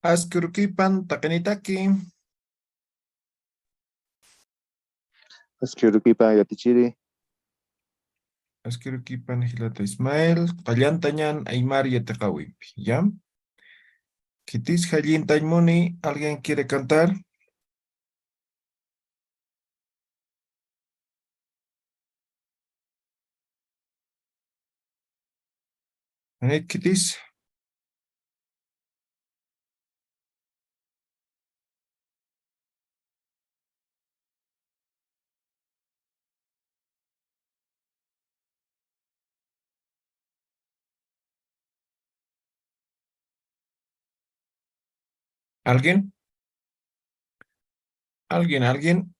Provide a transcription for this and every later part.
Askurukipan takanitaki. Askurukipa yatichiri. Askurukipan Hilata Ismael. Qallantañan Aymar Yataqawimpi. ¿Ya? Kitis Hallintaymuni. ¿Alguien quiere cantar? Kitis. ¿Alguien? ¿Alguien?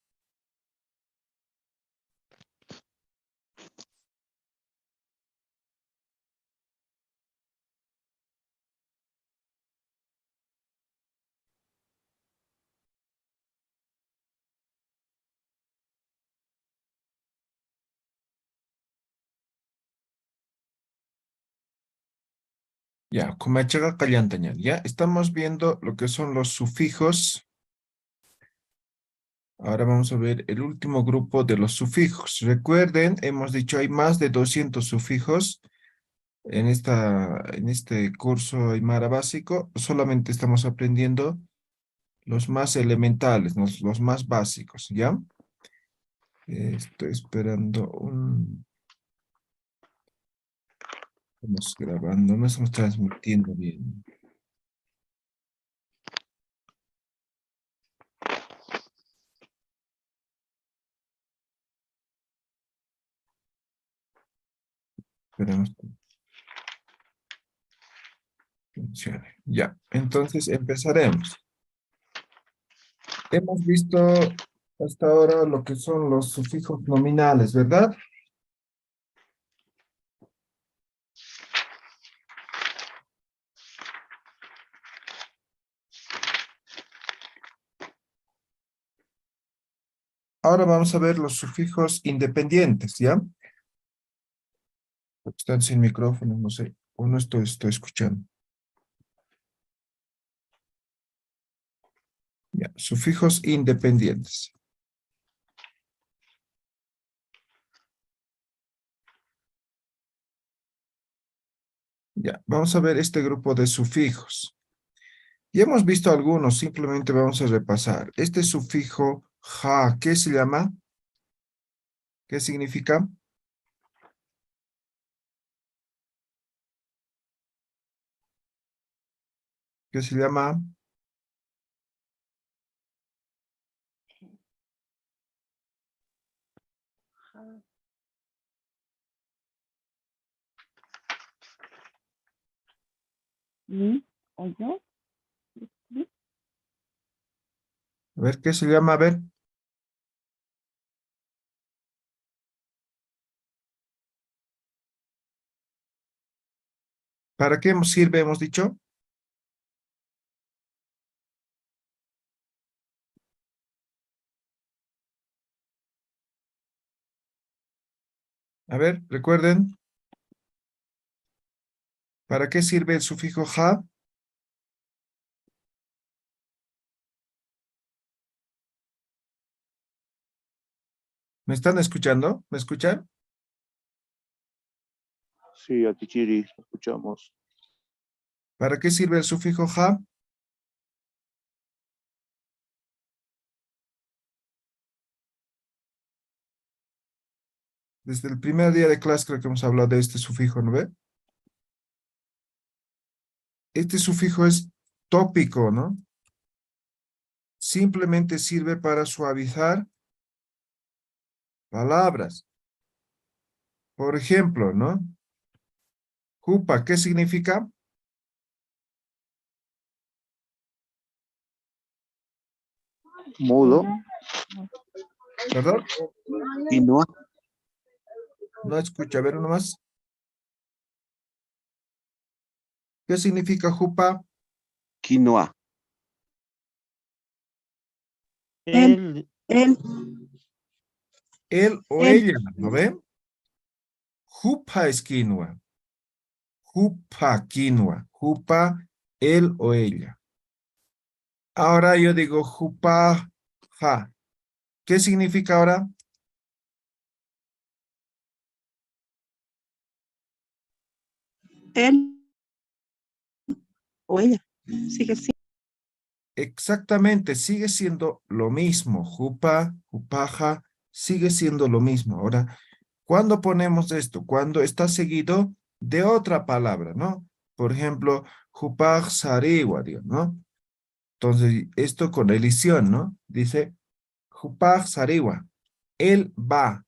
Ya, Kumachaga Qallantañan. Ya, estamos viendo lo que son los sufijos. Ahora vamos a ver el último grupo de los sufijos. Recuerden, hemos dicho hay más de 200 sufijos en este curso Aymara básico. Solamente estamos aprendiendo los más elementales, los más básicos, ¿ya? Estoy esperando un... Estamos grabando, no estamos transmitiendo bien. Esperemos que funcione. Ya, entonces empezaremos. Hemos visto hasta ahora lo que son los sufijos nominales, ¿verdad? Ahora vamos a ver los sufijos independientes, ¿ya? Están sin micrófono, no sé, o no estoy escuchando. Ya, sufijos independientes. Ya, vamos a ver este grupo de sufijos. Ya hemos visto algunos, simplemente vamos a repasar. Este sufijo ja, ¿qué se llama? ¿Qué significa? ¿Qué se llama? ¿O yo? A ver, ¿qué se llama? A ver, ¿para qué sirve, hemos dicho? A ver, recuerden. ¿Para qué sirve el sufijo ja? ¿Me están escuchando? ¿Me escuchan? Sí, Atichiri, escuchamos. ¿Para qué sirve el sufijo ja? Desde el primer día de clase creo que hemos hablado de este sufijo, ¿no ve? Este sufijo es tópico, ¿no? Simplemente sirve para suavizar palabras. Por ejemplo, ¿no? Jupa, ¿qué significa? Mudo. ¿Perdón? Quinoa. No escucha, a ver uno más. ¿Qué significa jupa? Quinoa. Él. Él o Él. ella, ¿no ven? Jupa es quinoa. Jupa, quinoa. Jupa, él o ella. Ahora yo digo jupaja. ¿Qué significa ahora? Él o ella. Sigue siendo. Exactamente, sigue siendo lo mismo. Jupa, jupaja, sigue siendo lo mismo. Ahora, ¿cuándo ponemos esto? Cuando está seguido de otra palabra, ¿no? Por ejemplo, jupaj sariwa, ¿no? Entonces, esto con elisión, ¿no? Dice, jupaj sariwa, él va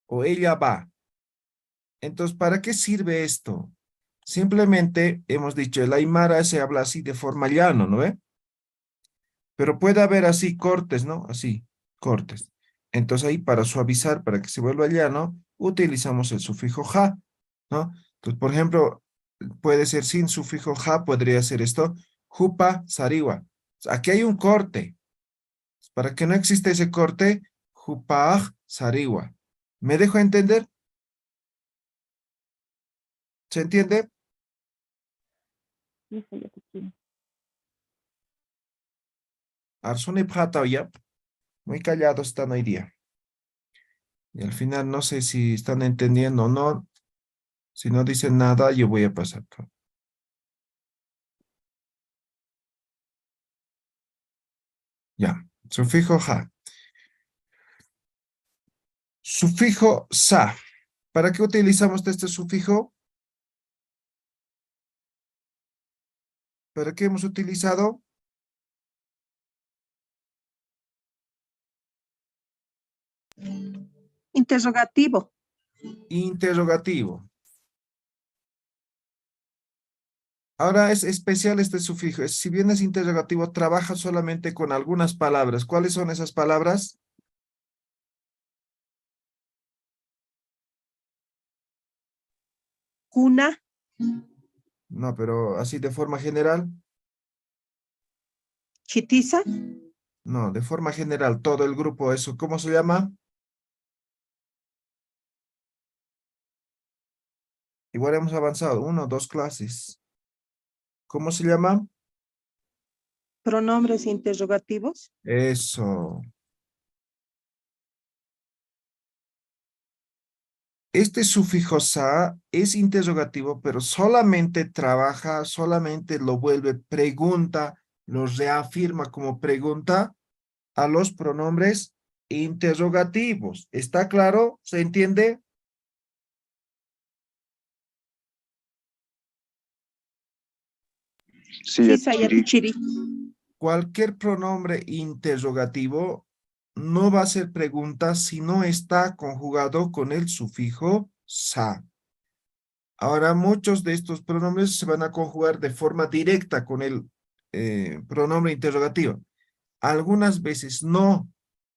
o ella va. Entonces, ¿para qué sirve esto? Simplemente hemos dicho, el aymara se habla así de forma llano, ¿no ve? Pero puede haber así cortes, ¿no? Así, cortes. Entonces ahí para suavizar, para que se vuelva llano, utilizamos el sufijo ja, ¿no? Entonces, por ejemplo, puede ser sin sufijo ja, podría ser esto, jupa sariwa. Aquí hay un corte. Para que no exista ese corte, jupaj sariwa. ¿Me dejo entender? ¿Se entiende? Listo, ya te quiero. Arsuni Pjata, ya. Muy callados están hoy día. Y al final no sé si están entendiendo o no. Si no dicen nada, yo voy a pasar. Ya. Sufijo ja. Sufijo sa. ¿Para qué utilizamos este sufijo? ¿Para qué hemos utilizado? Interrogativo. Interrogativo. Ahora es especial este sufijo. Si bien es interrogativo, trabaja solamente con algunas palabras. ¿Cuáles son esas palabras? Cuna. No, pero así de forma general. Chitiza. No, de forma general, todo el grupo, eso, ¿cómo se llama? Igual hemos avanzado, 1, 2 clases. ¿Cómo se llama? Pronombres interrogativos. Eso. Este sufijo sa es interrogativo, pero solamente trabaja, solamente lo vuelve pregunta, lo reafirma como pregunta a los pronombres interrogativos. ¿Está claro? ¿Se entiende? Sí, ya Chisa y Tichiri. atichiri. Cualquier pronombre interrogativo no va a ser pregunta si no está conjugado con el sufijo sa. Ahora, muchos de estos pronombres se van a conjugar de forma directa con el pronombre interrogativo. Algunas veces no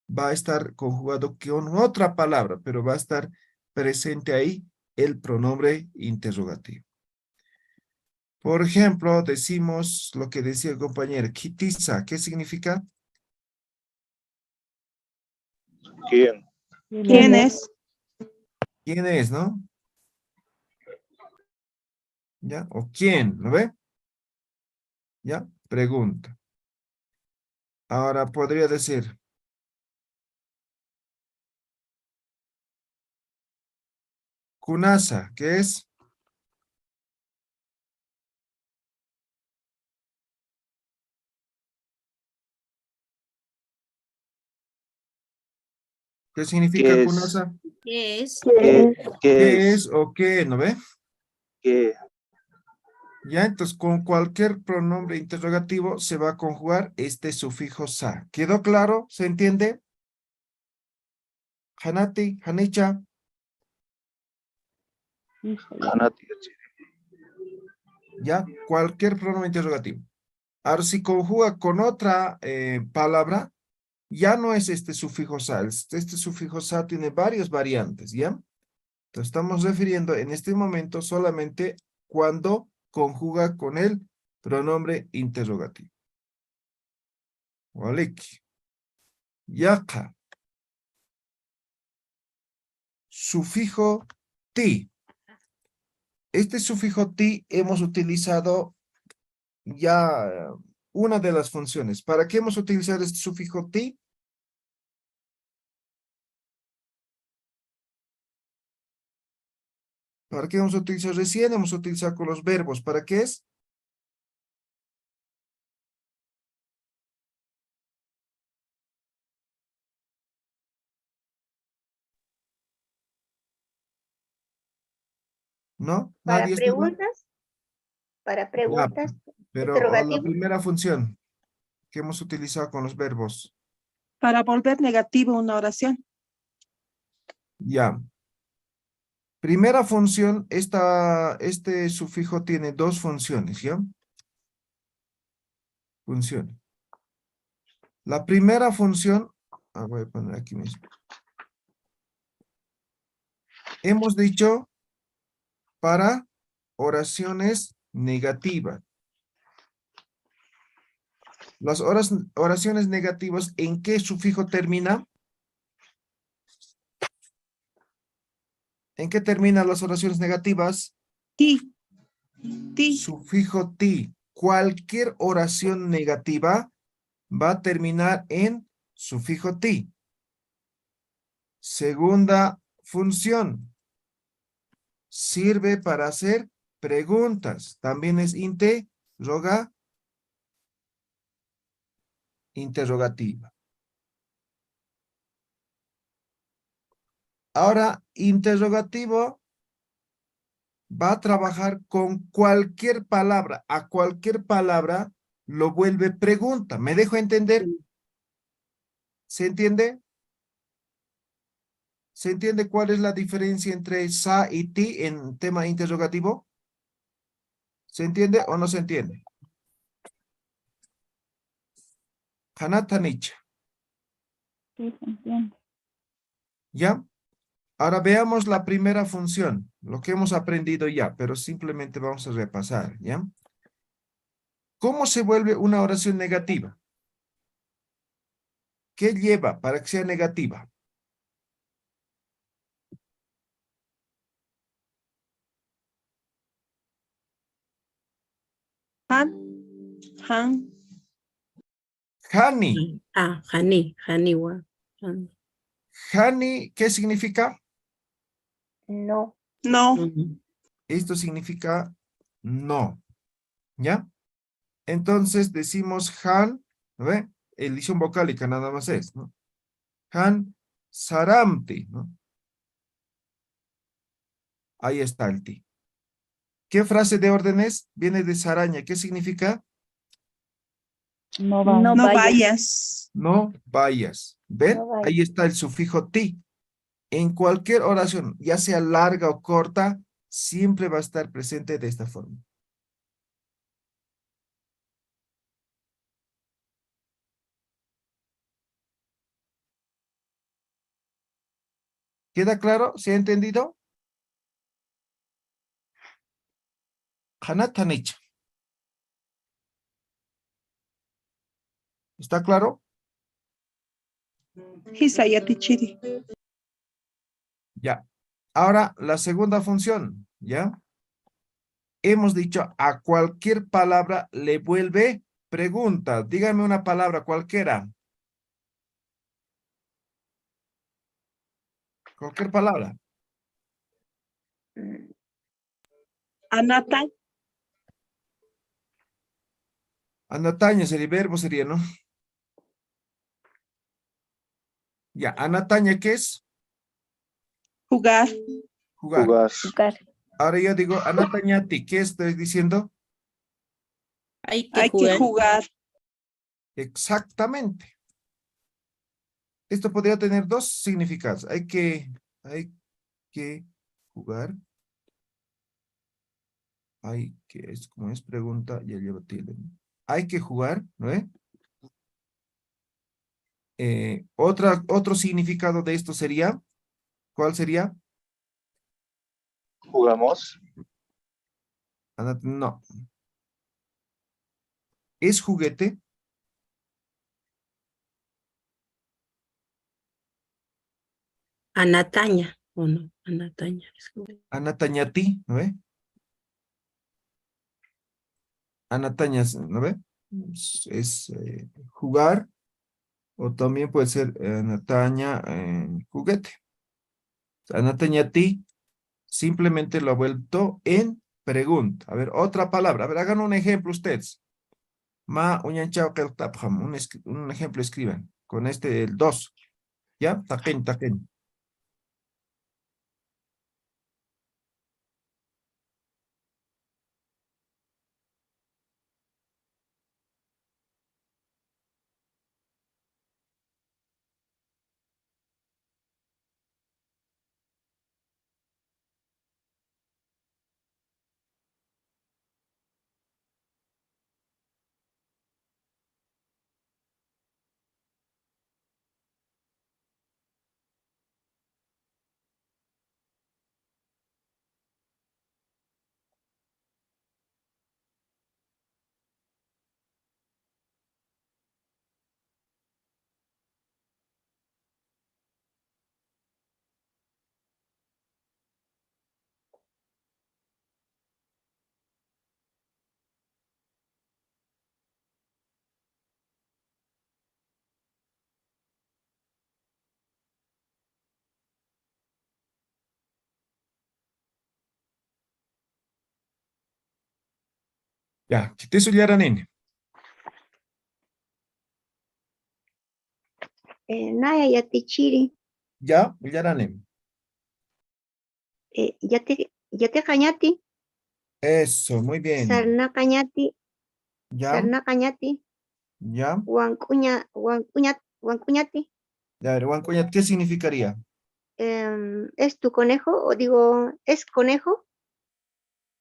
va a estar conjugado con otra palabra, pero va a estar presente ahí el pronombre interrogativo. Por ejemplo, decimos lo que decía el compañero, Kitisa, ¿qué significa? ¿Quién? ¿Quién es? ¿Quién es, no? ¿Ya? ¿O quién? ¿Lo ve? ¿Ya? Pregunta. Ahora podría decir, Kunasa, ¿qué es? ¿Qué significa ¿Qué es? Kunasa? ¿Qué es? ¿Qué ¿Qué es? es o qué? ¿No ve? ¿Qué? Ya, entonces con cualquier pronombre interrogativo se va a conjugar este sufijo sa. ¿Quedó claro? ¿Se entiende? Hanati, Hanicha, Listo, ya. Hanati, ya Tichiri. ya, cualquier pronombre interrogativo. Ahora, si conjuga con otra palabra, ya no es este sufijo sa. Este sufijo sa tiene varias variantes, ¿ya? Entonces estamos refiriendo en este momento solamente cuando conjuga con el pronombre interrogativo. Waliki. Yaka. Sufijo ti. Este sufijo ti hemos utilizado ya una de las funciones. ¿Para qué hemos utilizado este sufijo ti? ¿Para qué hemos utilizado recién? Hemos utilizado con los verbos. ¿Para qué es? ¿No? Para ¿Nadie está igual? preguntas, para Ya, preguntas, pero la interrogativo, primera función que hemos utilizado con los verbos. Para volver negativo una oración. Ya. Primera función, este sufijo tiene dos funciones, ¿ya? Funciones. La primera función, voy a poner aquí mismo. Hemos dicho para oraciones negativas. Las oraciones negativas, ¿en qué sufijo termina? ¿En qué terminan las oraciones negativas? Ti. Ti. Sufijo ti. Cualquier oración negativa va a terminar en sufijo ti. Segunda función. Sirve para hacer preguntas. También es interrogativa. Ahora, interrogativo va a trabajar con cualquier palabra. A cualquier palabra lo vuelve pregunta. ¿Me dejo entender? ¿Se entiende? ¿Se entiende cuál es la diferencia entre sa y ti en tema interrogativo? ¿Se entiende o no se entiende? Hanatanich. Sí, se entiende. ¿Ya? Ahora veamos la primera función, lo que hemos aprendido ya, pero simplemente vamos a repasar, ¿ya? ¿Cómo se vuelve una oración negativa? ¿Qué lleva para que sea negativa? Han. Han. Hani. Haniwa. Hani, ¿qué significa? no, No. Esto significa no, ¿ya? Entonces decimos han, ¿no ve? Elisión vocálica nada más es, ¿no? Han saramti, ¿no? Ahí está el ti. ¿Qué frase de orden es? Viene de saraña. ¿Qué significa? No va. No No vayas. vayas. No vayas. ¿Ven? No vayas. Ahí está el sufijo ti. En cualquier oración, ya sea larga o corta, siempre va a estar presente de esta forma. ¿Queda claro? ¿Se ha entendido? Hanatanich. ¿Está claro? Hisayatichiri. Ya. Ahora, la segunda función, ¿ya? Hemos dicho a cualquier palabra le vuelve pregunta. Dígame una palabra cualquiera. Cualquier palabra. Mm, Anata. Anataña sería verbo, sería, ¿no? Ya, anataña, ¿qué es? Jugar. Jugar. jugar, Jugar. Ahora yo digo, anatañati, ¿qué estoy diciendo? Hay Hay que jugar. Exactamente. Esto podría tener dos significados. Hay que jugar. Es como es pregunta, ya lleva tilde. Hay que jugar, ¿no es? Otro significado de esto sería, ¿cuál sería? jugamos, No. ¿Es juguete? Anataña. ¿O no? Anataña. Anatañati, ¿no ve? Anatañas, ¿no ve? es jugar, o también puede ser Nataña, juguete. Nataña ti, simplemente lo ha vuelto en pregunta. A ver, otra palabra. A ver, hagan un ejemplo ustedes. Ma uñanchao keltapjam. Un ejemplo escriban. Con este, el 2. ¿Ya? Taquen, taquen. Ya, ¿qué su yaranin? Naya yatichiri. Ya, yaranin. Yate cañati. Eso, muy bien. Sarna cañati. Ya, Sarna cañati. ya. Huancuñati. Ya, a ver, Huancuñat, ¿qué significaría? ¿Es tu conejo? O digo, ¿es conejo?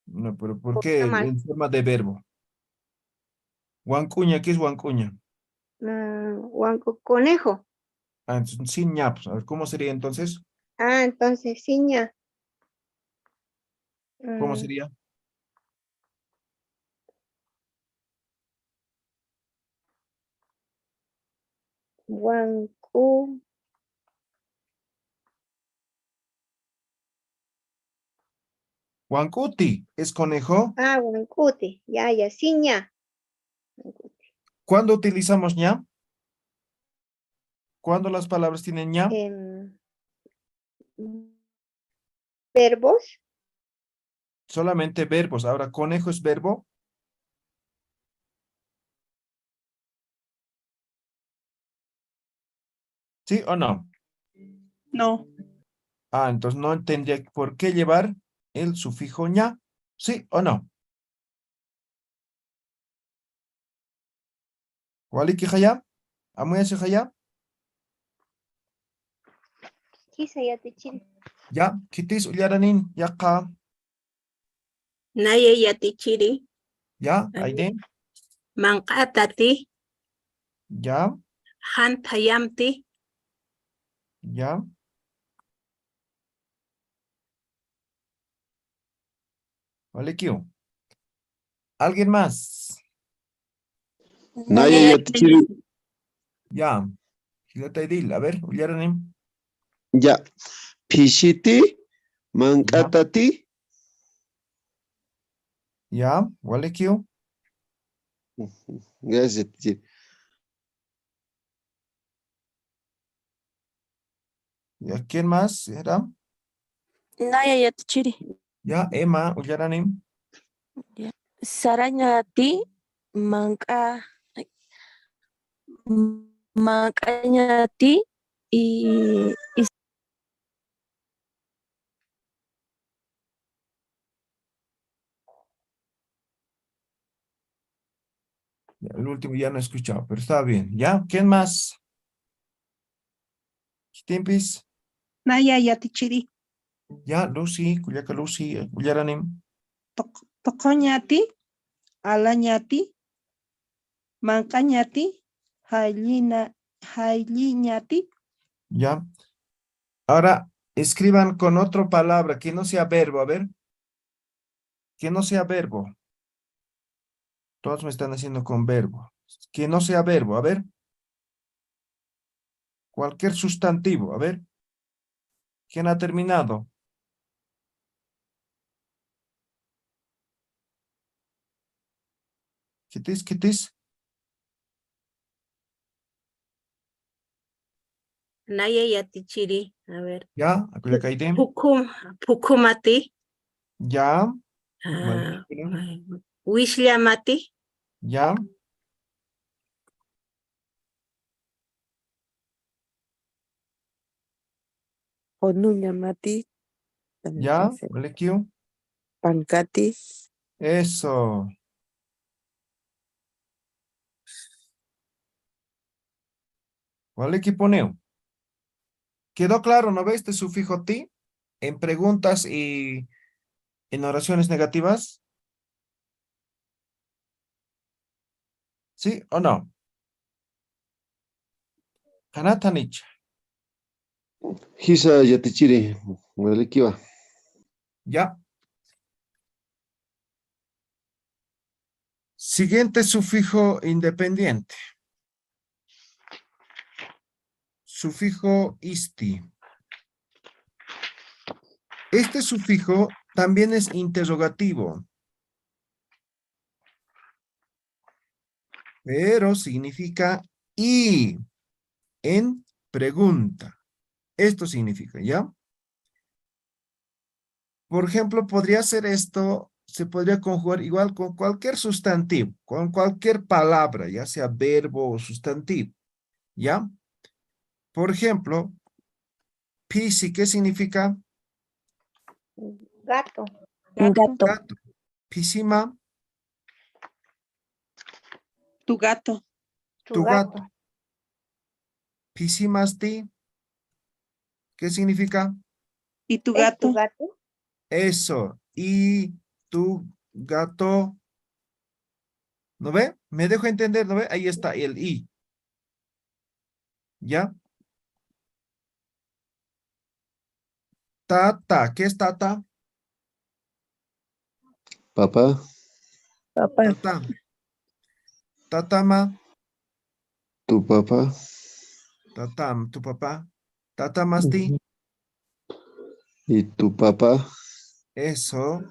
No, pero ¿por ¿O qué está mal? en forma de verbo? Huancuña, ¿qué es Huancuña? Conejo. Ah, entonces, sin ñapos. A ver, ¿cómo sería entonces? Ah, entonces, ciña. ¿Cómo Mm, sería? Huancu. Huancuti, ¿es conejo? Ah, huancuti. Ya, ciña. ¿Cuándo utilizamos ña? ¿Cuándo las palabras tienen ña? Em, verbos. Solamente verbos. Ahora, ¿conejo es verbo? ¿Sí o no? No. Ah, entonces no tendría por qué llevar el sufijo ña. ¿Sí o no? ¿Waliki jaya? ¿Amuya jaya? Quizá yatichiri. Ya, kitis uyaranin, yaqa. Naya yatichiri. Ya, Ay, aide. Mankatati. Ya, Hantayamti. ya. Walikiu. ¿Alguien más? Naya Naya yatichiri. Ya. Hilataidil. A ver, uyaranin. Ya. Pishiti. Ya, Mankatati. ya. Walikiu. Gracias, teacher. ¿Ya quién más era? Naya yatichiri. Ya, Emma, uyaranin. Saranyati manka mankanyati y Ya, el último ya no he escuchado, pero está bien. ¿Ya? ¿Quién más? Timpis. Naya yatichiri. Ya, Lucy, Cuyaca Lucy, uyaranin. Tokoñati. Alañati. Mancañati. Jailiñati. Ya. Ahora, escriban con otra palabra que no sea verbo. A ver, que no sea verbo. Todos me están haciendo con verbo. Que no sea verbo. A ver, cualquier sustantivo. A ver, ¿quién ha terminado? ¿Quitis, quitis? Nayayati chiri. A ver. Ya, Akuyakaitem. Pukumati. Ya, Ah, Wishllamati. ya, Onuñamati. También ya, puede ser. Walekiu. Pancati. Eso. Walekiponeo. ¿Quedó claro, no ves este sufijo ti? En preguntas y en oraciones negativas. ¿Sí o no? Kanatanich. Hisa yatichiri. Walikiwa. Ya. Siguiente sufijo independiente. Sufijo isti. Este sufijo también es interrogativo, pero significa y en pregunta. Esto significa, ¿ya? Por ejemplo, podría ser esto, se podría conjugar igual con cualquier sustantivo, con cualquier palabra, ya sea verbo o sustantivo, ¿ya? Por ejemplo, pisi, ¿qué significa? Gato. Gato. Gato. Pisima, Tu gato. tu gato. Pisimasti, ¿qué significa? Y tu ¿Es tu gato. gato? Eso. Y tu gato. ¿No ve? Me dejo entender, ¿no ve? Ahí está el y. ¿Ya? Tata. ¿Qué es tata? Papá. Papá. Tata. Tatama. Tu papá. Tatam. Tu papá. Tatamasti. Y tu papá. Eso.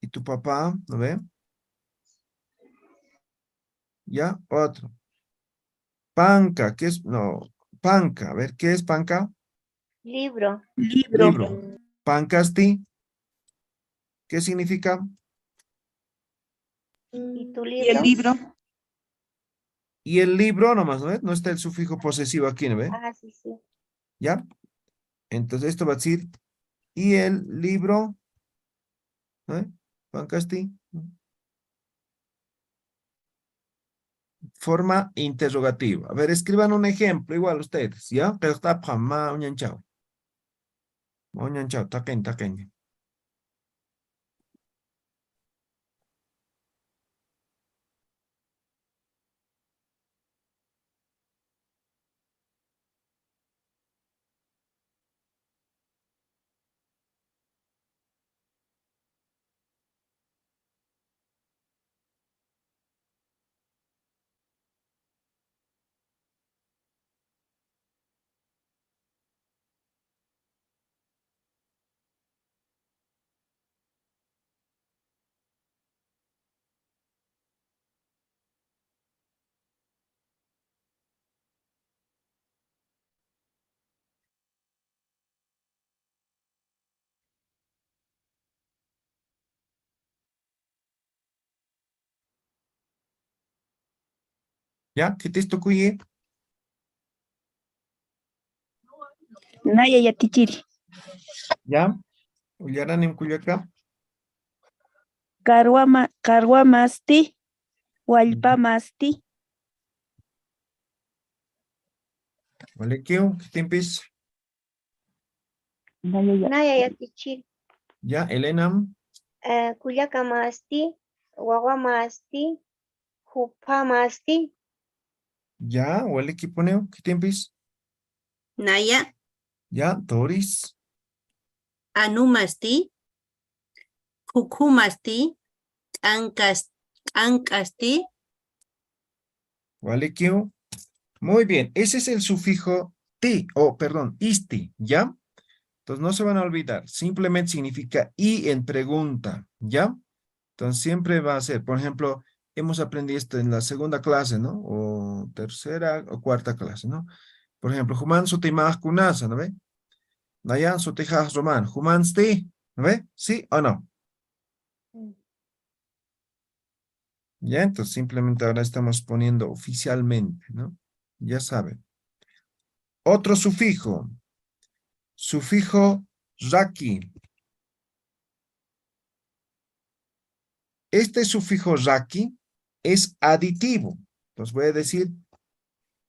Y tu papá. ¿No ve? ¿Ya? Otro. Panca. ¿Qué es? No. Panca. A ver, ¿qué es panca? Libro. Libro. Pancasti. ¿Qué significa? ¿Y tu Y el libro? libro. Y el libro nomás, ¿no ve? No está el sufijo posesivo aquí, ¿no ve? Ah, sí, sí. ¿Ya? Entonces esto va a decir, y el libro, ¿no? Pancasti. Forma interrogativa. A ver, escriban un ejemplo, igual ustedes, ¿ya? Pero está pama, uñanchao. Uñanchao, taquen, taquen. ¿Ya? ¿Qué texto cuye? Nayayati chiri. ¿Ya? Ullaranim cuyaca. Karwamasti. Wallpamasti. ¿Vale? ¿Qué tiempis? Nayayatichiri. ¿Ya? Elenam. Kuyakama asti. Wawama asti. Hupama asti. ¿Ya? ¿Vale? ¿Qué poneo? ¿Qué tiempis? Naya. ¿Ya? Doris. Anumasti. Kukumasti. Ankasti. ¿Vale? ¿Qué? Muy bien. Ese es el sufijo ti, o perdón, isti, ¿ya? Entonces no se van a olvidar. Simplemente significa y en pregunta, ¿ya? Entonces siempre va a ser, por ejemplo, hemos aprendido esto en la segunda clase, ¿no? O tercera o cuarta clase, ¿no? Por ejemplo, Juman sutimaj kunasa, ¿no ve? Nayan sutijas roman. Juman sti, ¿no ve? ¿Sí o no? Ya, entonces simplemente ahora estamos poniendo oficialmente, ¿no? Ya saben. Otro sufijo. Sufijo raki. Este sufijo raki es aditivo. Entonces voy a decir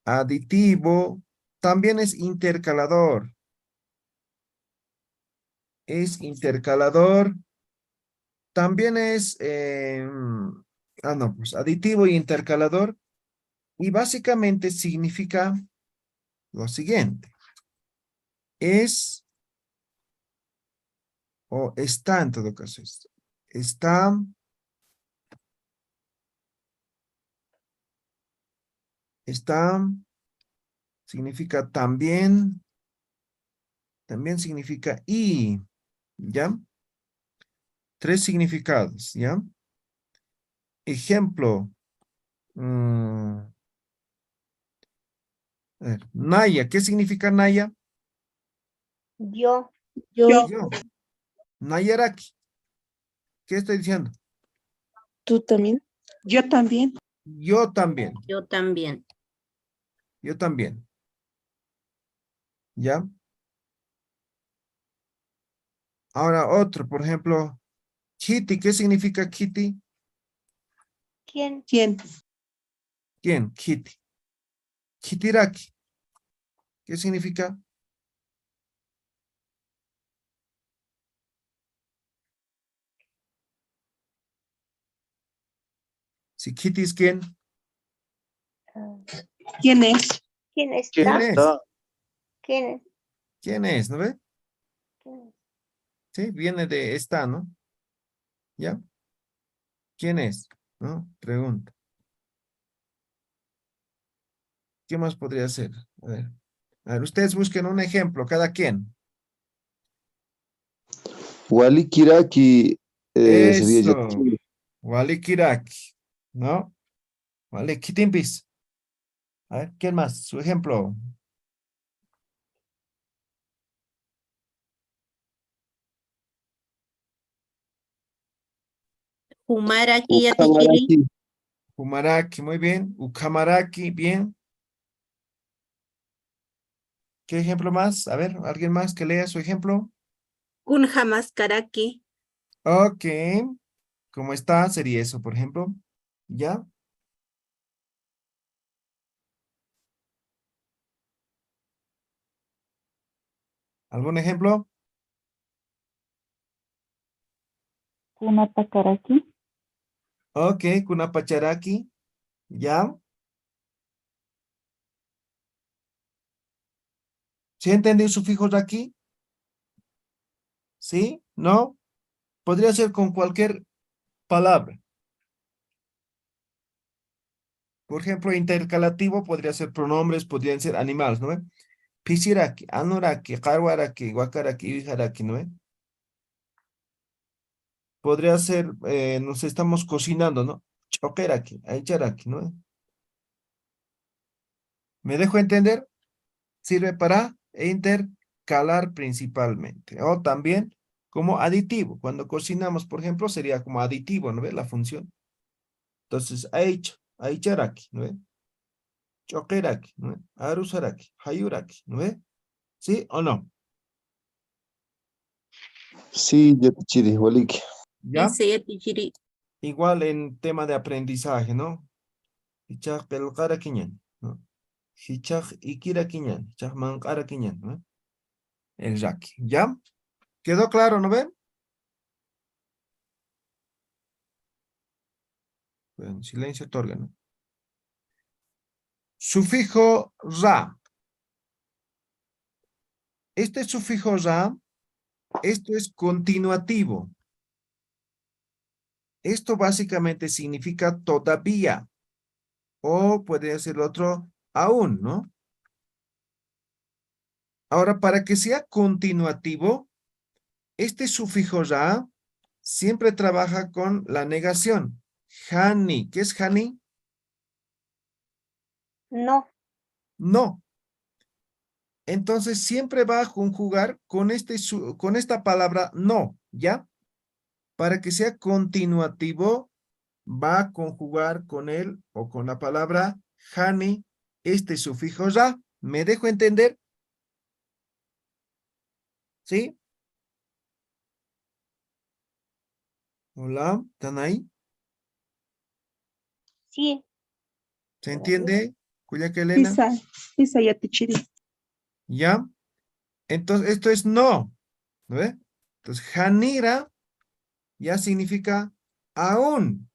aditivo. También es intercalador. Es intercalador. También es, no, pues aditivo y intercalador. Y básicamente significa lo siguiente. Es, o está en todo caso. Está, significa también significa y, ¿ya? 3 significados, ¿ya? Ejemplo, a ver, Naya, ¿qué significa Naya? Yo. Yo. Yo. Nayaraki. ¿Qué estoy diciendo? ¿Tú también? Yo también. Yo también. Yo también. Yo también. ¿Ya? Ahora otro, por ejemplo, Kitty, ¿qué significa Kitty? ¿Quién? ¿Quién? ¿Quién? Kitty. Kitiraki. ¿Qué significa? Si Kitty es quién. ¿Quién es? ¿Quién está? ¿Quién es? ¿Quién es? ¿Quién es? ¿No ve? ¿Quién es? Sí, viene de está, ¿no? ¿Ya? ¿Quién es? ¿No? Pregunta. ¿Qué más podría ser? A ver, ustedes busquen un ejemplo, cada quien. Wali Kiraki sería Eso. Yatachiri. Wali Kiraki. ¿No? Vale, Kitimpis. A ver, ¿quién más? Su ejemplo. Humaraki yatichiri. Ukamaraki. Humaraki, muy bien. Ukamaraki, bien. ¿Qué ejemplo más? A ver, ¿alguien más que lea su ejemplo? Kunhamaskaraki. Ok. ¿Cómo está? Sería eso, por ejemplo. ¿Ya? ¿Algún ejemplo? Kunatakaraki. Ok, Kunapacharaki. ¿Ya? ¿Sí entendió sufijos aquí? ¿Sí? ¿No? Podría ser con cualquier palabra. Por ejemplo, intercalativo podría ser pronombres, podrían ser animales, ¿no ve? Pisiraki, anuraki, karwaraki, wakaraki, vijaraki, ¿no ve? Podría ser, nos estamos cocinando, ¿no? Chokeraki, aicharaki, ¿no ve? ¿Me dejo entender? Sirve para intercalar principalmente. O también como aditivo. Cuando cocinamos, por ejemplo, sería como aditivo, ¿no ve? La función. Entonces, aicharaki, ¿no ve? Chokeraki, ¿no ve? Arusaraki, hayuraki, ¿no ve? ¿Sí o no? Sí, Yatachiri, Waliki. ¿Ya? Ese yatichiri. Igual en tema de aprendizaje, ¿no? Hichaj pelqara kiñan, ¿no? Hichaj ikira kiñan, hichaj manqara kiñan, ¿no? El yaqui, ¿ya? ¿Quedó claro, no ven? En silencio otorga, ¿no? Sufijo ra. Este sufijo ra, esto es continuativo. Esto básicamente significa todavía. O puede ser otro aún, ¿no? Ahora, para que sea continuativo, este sufijo ra siempre trabaja con la negación. Hani. ¿Qué es hani? No. No. Entonces siempre va a conjugar con, con esta palabra no, ¿ya? Para que sea continuativo, va a conjugar con él o con la palabra hani, este sufijo ra. ¿Me dejo entender? ¿Sí? Hola, ¿están ahí? Sí. ¿Se entiende? Cuya que Elena. Isa ya tichiri. ¿Ya? Entonces, esto es no. ¿No ve? Entonces, hanira ya significa aún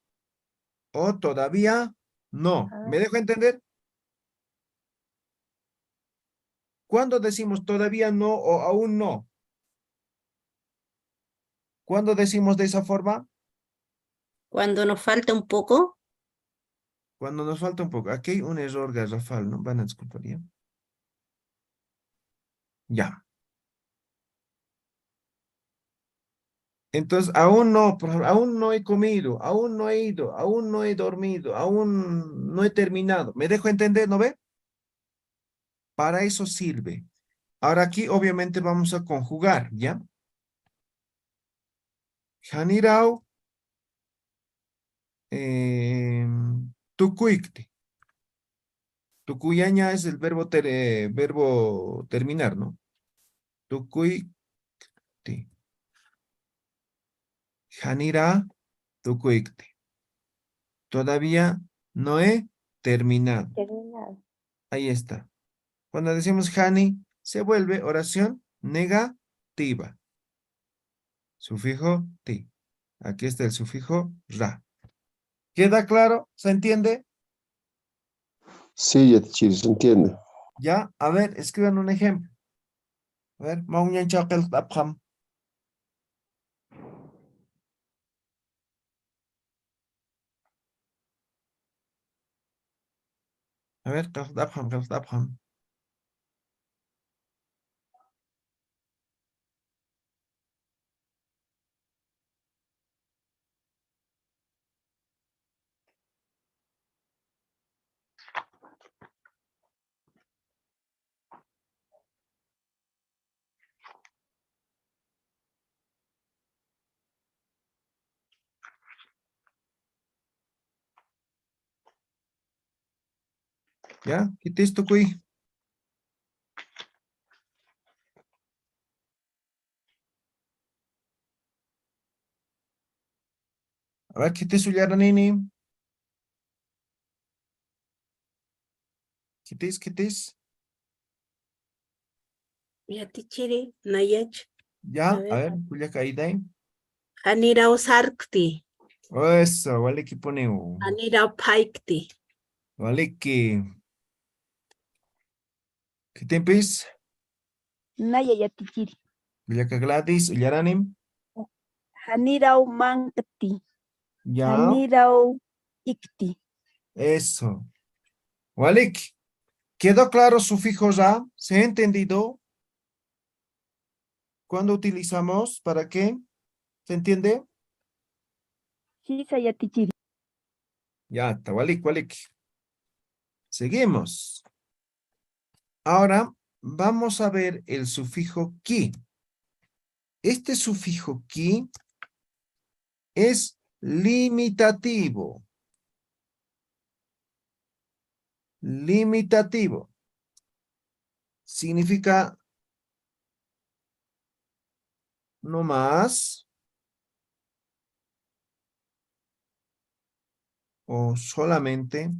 o todavía no. ¿Me dejo entender? ¿Cuándo decimos todavía no o aún no? ¿Cuándo decimos de esa forma? Cuando nos falta un poco, Cuando nos falta un poco. Aquí hay un error garrafal, ¿no? Van a disculpar ya. Ya. Entonces, aún no, por ejemplo, aún no he comido, aún no he ido, aún no he dormido, aún no he terminado. ¿Me dejo entender, no ve? Para eso sirve. Ahora aquí obviamente vamos a conjugar, ¿ya? Hanirao, tukuikti. Tukuyaña es el verbo terminar, ¿no? Tukuikti. Hanira, tukuikti. Todavía no he terminado. Terminado. Ahí está. Cuando decimos hani, se vuelve oración negativa. Sufijo ti. Aquí está el sufijo ra. ¿Queda claro? ¿Se entiende? Sí, Yatichiri, se entiende. Ya, a ver, escriban un ejemplo. A ver, maunyan chaqel abham. A ver, abham, abham. ¿Ya? ¿Quites tu cuy? A ver, quites su yaranini. Quites. ya tichiri, nayach. Ya, a ver. ver, cuya caída. Hanirao sarkti, Eso, vale que pone. hanirao paikti, Vale que. ¿Qué tempes? Naya yatichiri. Cuya que Gladys, yaranim. Hanirao mankti. Ya, Hanirao ikti. eso. Vale. ¿Quedó claro sufijo ra? ¿Se ha entendido? ¿Cuándo utilizamos? ¿Para qué? ¿Se entiende? Sisa yatichiri. Ya, está, walik. Seguimos. Ahora vamos a ver el sufijo ki. Este sufijo ki es limitativo. Limitativo. Significa no más o solamente.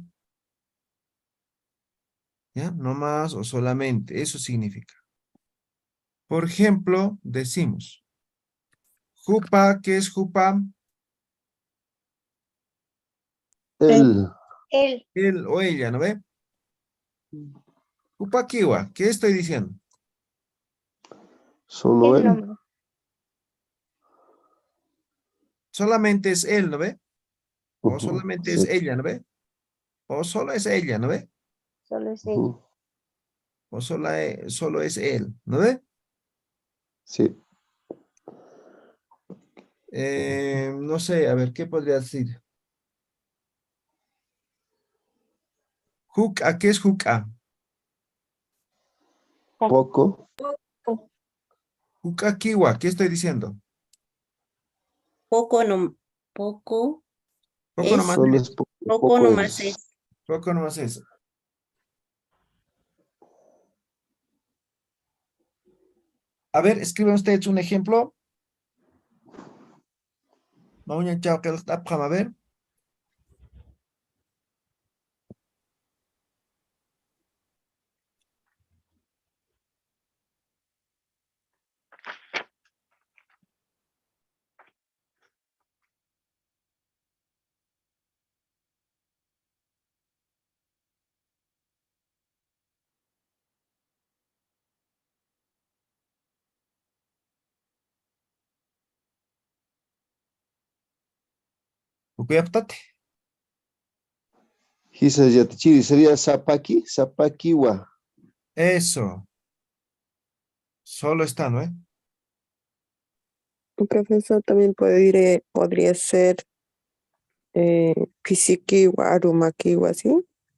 ¿Ya? No más o solamente. Eso significa. Por ejemplo, decimos, jupa, ¿qué es jupa? Él, Él. Él o ella, ¿no ve? Jupa kiwa, ¿qué estoy diciendo? solo Él él. nomás. Solamente es él, ¿no ve? O Ujú, solamente es sí, ella, ¿no ve? O solo es ella, ¿no ve? Solo es ella. ujú, O solo es él, ¿no ve? sí. No sé, a ver, ¿qué podría decir? Juca, ¿qué es juca? Poco. Juca kiwa, ¿qué estoy diciendo? Poco no, poco Poco es, nomás Solo es. es poco. poco Poco nomás es. es. Poco nomás es. A ver, escriban ustedes un ejemplo. Vamos a ver. Ukuyaptate. Hisa yatichiri. Sería zapaki. Zapakiwa. Eso. Solo está, ¿no? Un profesor también podría ser Pisikiwa, Arumakiwa, ¿sí?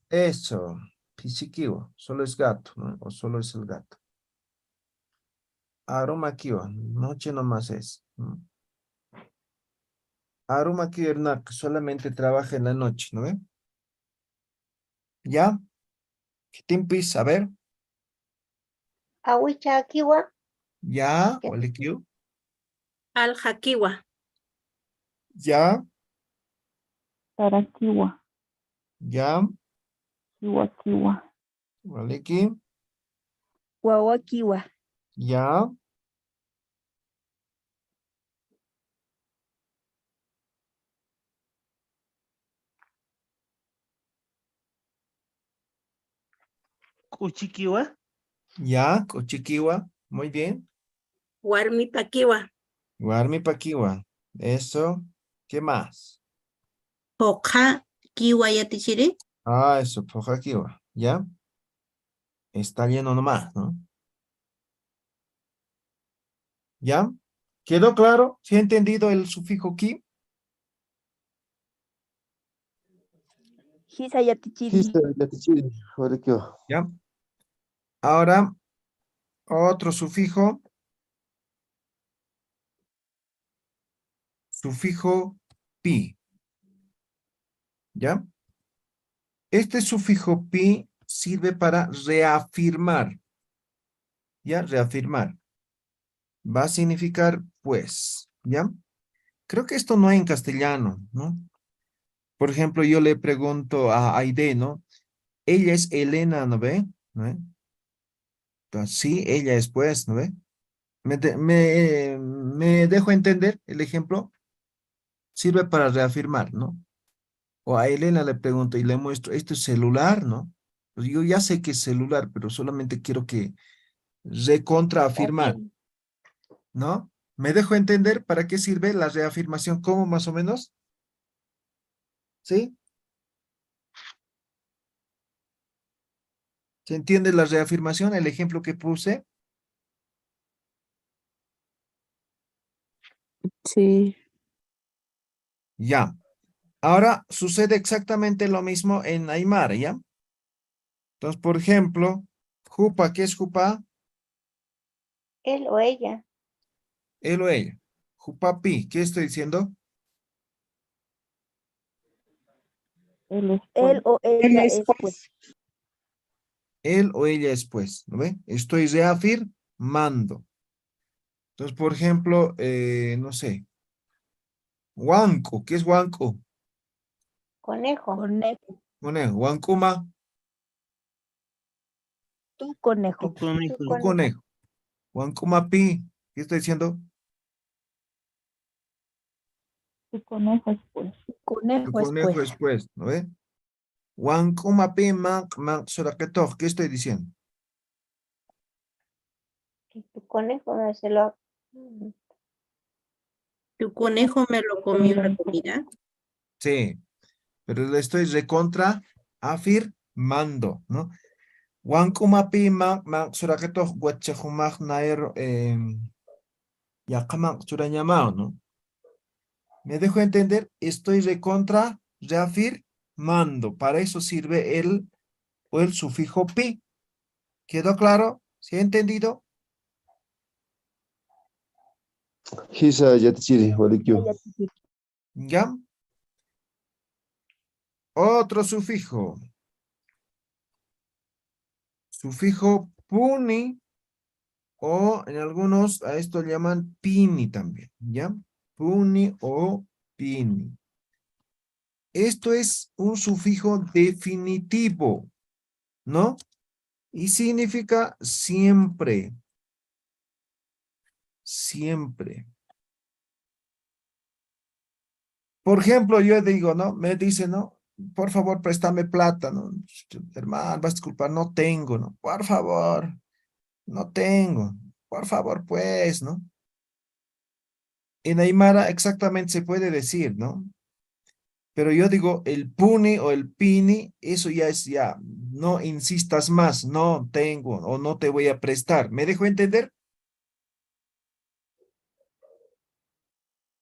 Eso. Pisikiwa. Solo es gato, ¿no? O solo es el gato. Aroma kiwa. Noche nomás es. ¿No? Aroma kiwa solamente trabaja en la noche, ¿no ve? ¿Ya? Timpis, a ver. Awicha kiwa. ¿Ya? ¿Qué? Walikiu. Al jaquiwa. ¿Ya? Tarakiwa. ¿Ya? Kiwakiwa. Waliki. Wawakiwa. ¿Ya? Kuchikiwa. ¿Ya? Cochiquiwa. Muy bien. Warmi paquiwa. Guarmi paquiwa. Eso. ¿Qué más? Poja kiwa yatichiri. Ah, eso, pojaquiwa. ¿Ya? Está lleno nomás, ¿no? ¿Ya? ¿Quedó claro? ¿Sí ha entendido el sufijo ki? Hisa yatichiri. Hisa yatichiri. Walikiwa. ¿Ya? Ahora, otro sufijo. Sufijo pi. ¿Ya? Este sufijo pi sirve para reafirmar. ¿Ya? Reafirmar. Va a significar pues. ¿Ya? Creo que esto no hay en castellano, ¿no? Por ejemplo, yo le pregunto a Aide, ¿no? Ella es Elena, ¿no ve? ¿No ve? Entonces, sí, ella es pues, ¿no ve? Me dejo entender el ejemplo. Sirve para reafirmar, ¿no? O a Elena le pregunto y le muestro, esto es celular, ¿no? Pues yo ya sé que es celular, pero solamente quiero que recontraafirmar, ¿no? ¿Me dejo entender para qué sirve la reafirmación? ¿Cómo más o menos? ¿Sí? ¿Se entiende la reafirmación? El ejemplo que puse. Sí. Ya. Ahora sucede exactamente lo mismo en Aymara, ¿ya? Entonces, por ejemplo, Jupa, ¿qué es Jupa? Él o ella. Él o ella. Jupapi, ¿qué estoy diciendo? Él o Él ella es es pues. pues. Él o ella es pues, ¿no ve? Estoy reafirmando. Entonces, por ejemplo, no sé, Huanco, ¿qué es Huanco? Conejo. Conejo. Conejo, Huancuma, Tu conejo. Tu conejo. tu conejo. Huancumapi, ¿qué estoy diciendo? Tu conejo es pues. Tu Tu conejo es conejo pues. es pues, ¿no ve? Huancumapi, soraquetoj, ¿qué estoy diciendo? Que tu conejo no se lo. Tu conejo me lo comió la comida. Sí, pero le estoy recontra afirmando, ¿no? Huancumapi, soraquetoj, guachajumaj, naer, yaqamaq churañamao, ¿no? ¿Me dejo entender? Estoy recontra reafirmando. Para eso sirve el o el sufijo pi. ¿Quedó claro? ¿Se ha entendido? Hisa yatichiri, walikiwa. Yatichiri. ¿Ya? Otro sufijo. Sufijo puni o en algunos a esto le llaman pini también. ¿Ya? Puni o pini. Esto es un sufijo definitivo, ¿no? Y significa siempre. Siempre. Por ejemplo, yo digo, ¿no? Me dice, ¿no? Por favor, préstame plata, ¿no? Hermano, vas a disculpar, no tengo, ¿no? Por favor, no tengo. Por favor, pues, ¿no? En Aymara exactamente se puede decir, ¿no? Pero yo digo, el puni o el pini, eso ya es ya, no insistas más, no tengo o no te voy a prestar. ¿Me dejo entender?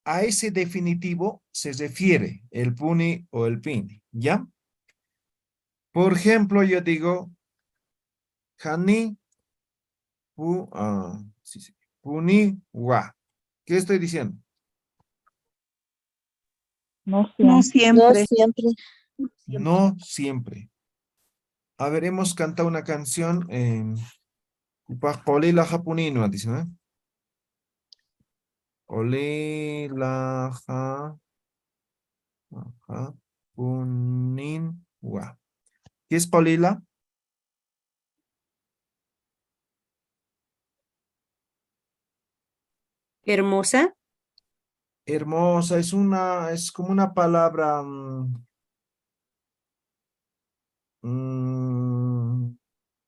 A ese definitivo se refiere el puni o el pini, ¿ya? Por ejemplo, yo digo, Hani puni wa. ¿Qué estoy diciendo? No No siempre. siempre. No siempre. A ver, hemos cantado una canción en Oli la japunino, dice, ¿no? Oli la japunin wa. ¿Qué es polila? Hermosa. Hermosa, es como una palabra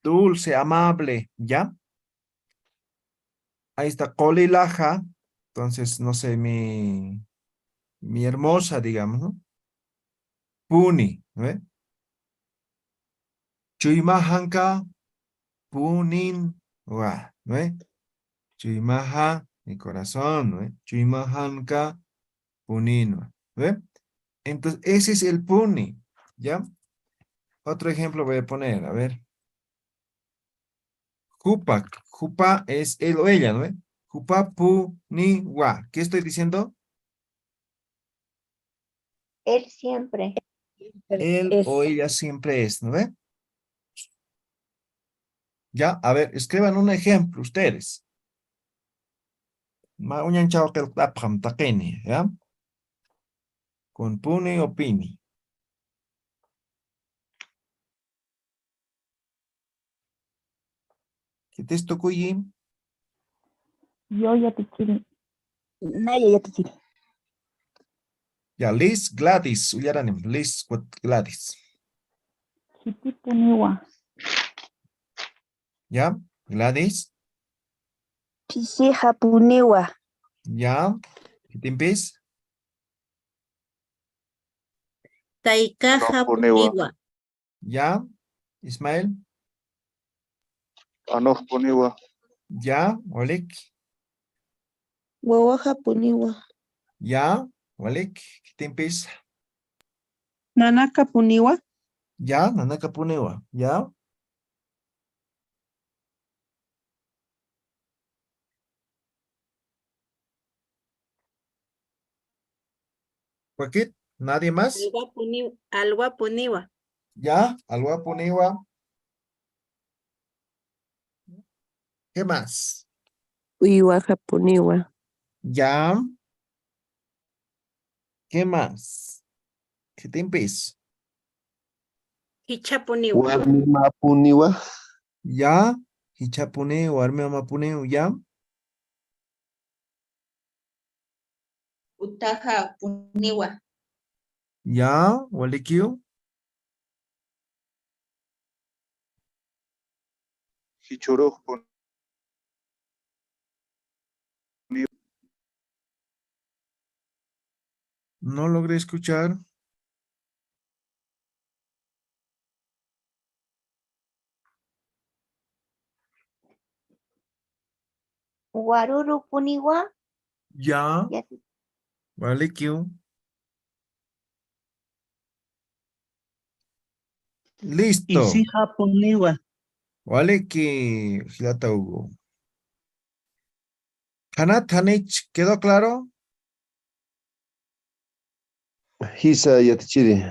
dulce, amable, ¿ya? Ahí está, colilaja. Entonces, no sé, mi hermosa, digamos, ¿no? Puni, ¿no? Chuymahanka punin wa, ¿no? Chuymaha, mi corazón, ¿no? Chuymahanka punin wa, ¿no? Entonces, ese es el puni, ¿ya? Otro ejemplo voy a poner, a ver. Jupa, jupa es él o ella, ¿no? Jupa puni wa. ¿Qué estoy diciendo? Él siempre. Él o ella siempre es, ¿no ve? Ya, a ver, escriban un ejemplo ustedes. ¿Ya? Con puni o pini. ¿Qué texto cuyi? Yo yatichiri. Naya yatichiri. Ya, Liz, Gladys, uyaranim. Liz, Gladys. Chiti puniwa. ¿Ya? Gladys. Pisija puniwa. ¿Ya? ¿Qué te empieza? Taikaja puniwa. ¿Ya? Ismael. Anof puniwa. ¿Ya? Olik. Wawaja puniwa. ¿Ya? Olik. ¿Qué te empieza? Nanaka puniwa. ¿Ya? Nanaka punewa. ¿Ya? ¿Joaquín? ¿Nadie más? Alwa puniwa. ¿Ya? Alwa punewa. ¿Qué más? Uiwaja puniwa. ¿Ya? ¿Qué más? ¿Qué te empieza? Hicha puniwa. Warmima puniwa. ¿Ya? Hichapune o arme amapune, ¿ya? Utaja puniwa. ¿Ya? ¿Walikio? Hichuro puniwa. No logré escuchar. Waruru puniwa. ¿Ya? Yati- ¿Walikio? Listo. Isija puniwa. Vale que Gilata Hugo. Hanat Hanich, ¿quedó claro? Hisa yatichiri.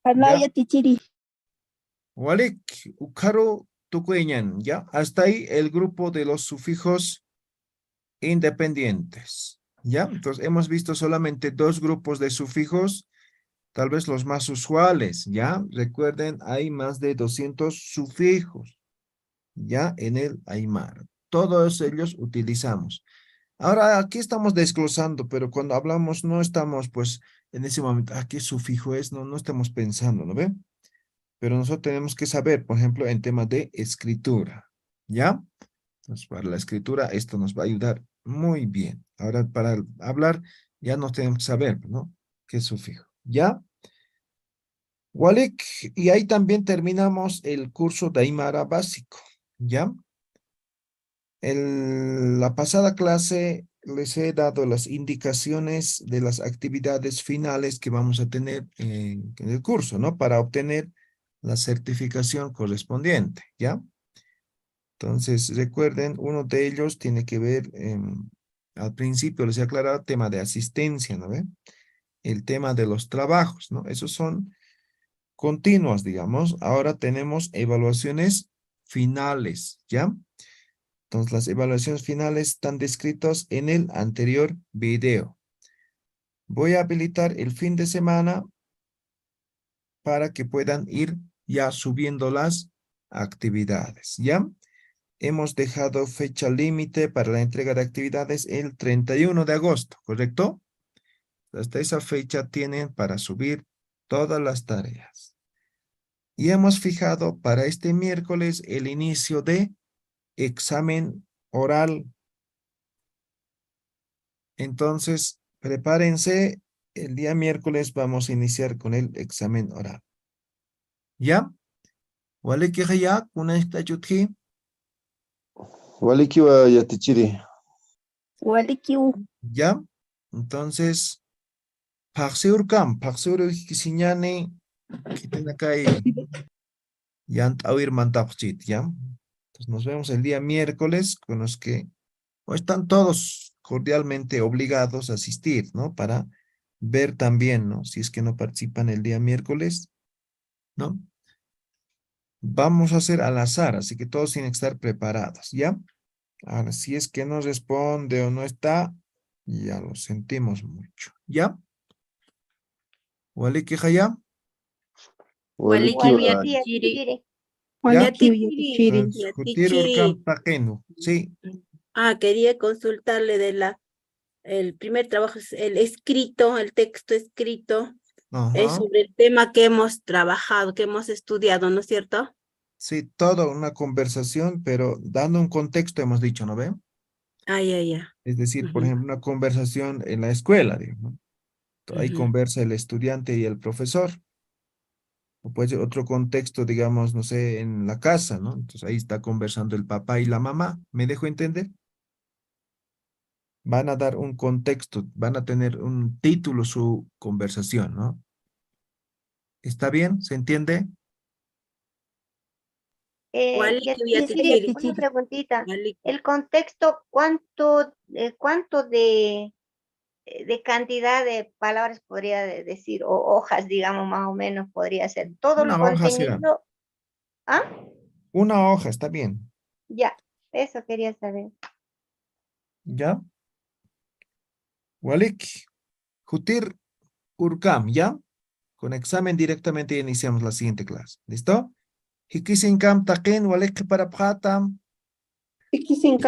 Hanaya tichiri. Walik, Ukaru, Tucueñan, ¿ya? Hasta ahí el grupo de los sufijos independientes, ¿ya? Entonces hemos visto solamente dos grupos de sufijos, tal vez los más usuales, ¿ya? Recuerden, hay más de 200 sufijos, ¿ya? En el Aymara. Todos ellos utilizamos. Ahora, aquí estamos desglosando, pero cuando hablamos no estamos, pues, en ese momento, ¿qué sufijo es? No estamos pensando, ¿no ve? Pero nosotros tenemos que saber, por ejemplo, en temas de escritura, ¿ya? Entonces, para la escritura esto nos va a ayudar muy bien. Ahora, para hablar, ya nos tenemos que saber, ¿no? ¿Qué sufijo? ¿Ya? Walik, y ahí también terminamos el curso de Aymara básico, ¿ya? La pasada clase les he dado las indicaciones de las actividades finales que vamos a tener en el curso, ¿no? Para obtener la certificación correspondiente, ¿ya? Entonces, recuerden, uno de ellos tiene que ver, al principio les he aclarado, tema de asistencia, ¿no ve? El tema de los trabajos, ¿no? Esos son continuos, digamos. Ahora tenemos evaluaciones finales, ¿ya? Entonces, las evaluaciones finales están descritas en el anterior video. Voy a habilitar el fin de semana para que puedan ir ya subiendo las actividades, ¿ya? Hemos dejado fecha límite para la entrega de actividades el 31 de agosto, ¿correcto? Hasta esa fecha tienen para subir todas las tareas. Y hemos fijado para este miércoles el inicio de examen oral. Entonces, prepárense, el día miércoles vamos a iniciar con el examen oral. ¿Ya? ¿Wale que ya? ¿Una esta yutji? Walikiwa yatichiri. Walikiu. ¿Ya? Entonces, Paxeur Kisiñane, Kitenakay, Yant Awir Mantapchit, ¿ya? Entonces nos vemos el día miércoles con los que están todos cordialmente obligados a asistir, ¿no? Para ver también, ¿no? Si es que no participan el día miércoles, ¿no? Vamos a hacer al azar, así que todos tienen que estar preparados, ¿ya? Ahora, si es que no responde o no está, ya lo sentimos mucho, ¿ya? ¿Wale que ya? Walikiwa Walikiwa. yatichiri. Walikiu Yatichiri. yatichiri. Jutir Urkam Takenu, sí. Quería consultarle el primer trabajo, es el escrito, el texto escrito, es Ajá. sobre el tema que hemos trabajado, que hemos estudiado, ¿no es cierto? Sí, toda una conversación, pero dando un contexto hemos dicho, ¿no ven? Ya. Es decir, por Ujú. ejemplo, una conversación en la escuela, digamos, ¿no? Ahí Ujú. conversa el estudiante y el profesor. O puede ser otro contexto, digamos, no sé, en la casa, ¿no? Entonces ahí está conversando el papá y la mamá. ¿Me dejo entender? Van a dar un contexto, van a tener un título su conversación, ¿no? ¿Está bien? ¿Se entiende? Walikiu Yatichiri, yatichiri. una preguntita. Walikiu. El contexto, ¿cuánto de cantidad de palabras podría decir, o hojas, digamos, más o menos podría ser? ¿Todo el Una hoja será. contenido? ¿Ah? Una hoja, está bien. Ya, eso quería saber. ¿Ya? Walik, Jutir Urkam, ¿ya? Con examen directamente iniciamos la siguiente clase. ¿Listo? Hikisinkam takin walik para phatam. Ikisin